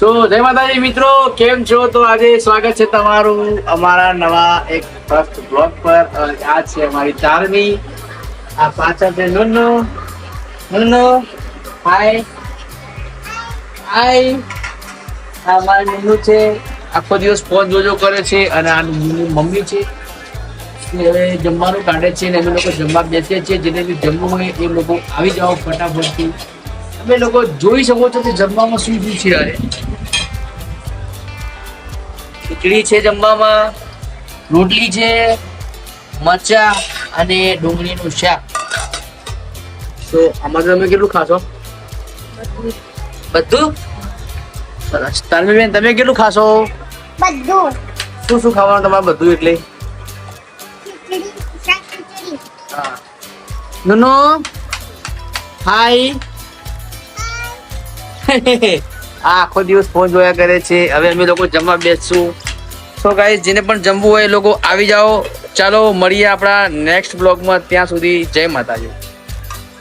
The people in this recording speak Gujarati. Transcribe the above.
જય માતાજી મિત્રો, કેમ છો? તો આજે સ્વાગત છે તમારું અમારા નવા એક ફર્સ્ટ બ્લોગ પર. આ છે અમારી ચારમી. આ પાછળ છે નુનુ. નુનુ હાય હાય. આ મારી નુનુ છે, આખો દિવસ ફોન જોજો કરે છે. અને આ નુનુ મમ્મી છે, હવે જમવાનું કાઢે છે ને અમે લોકો જમવા બેસીએ છીએ. જેને બી જમવું હોય એ લોકો આવી જાઓ ફટાફટથી. તમે લોકો જોઈ શકો છો કે જમવામાં શું શું છે. અરે ખીચડી છે જમવામાં, રોટલી છે, મરચા અને ડુંગળીનું શાક. તો આમાં તમે કેટલું ખાશો? બધું? સરસ. તારમી બેન, તમે કેટલું ખાશો? બધું. શું શું ખાવાનું તમારે? બધું એટલે ખીચડી, શાક ખીચડી. હા. નુનુ હાય. આ આખો દિવસ ફોન જોયા કરે છે. હવે અમે લોકો જમવા બેસશું. તો ગાઈસ, જેને પણ જમવું હોય એ લોકો આવી જાઓ. ચાલો મળીએ આપણા નેક્સ્ટ બ્લોગમાં. ત્યાં સુધી જય માતાજી.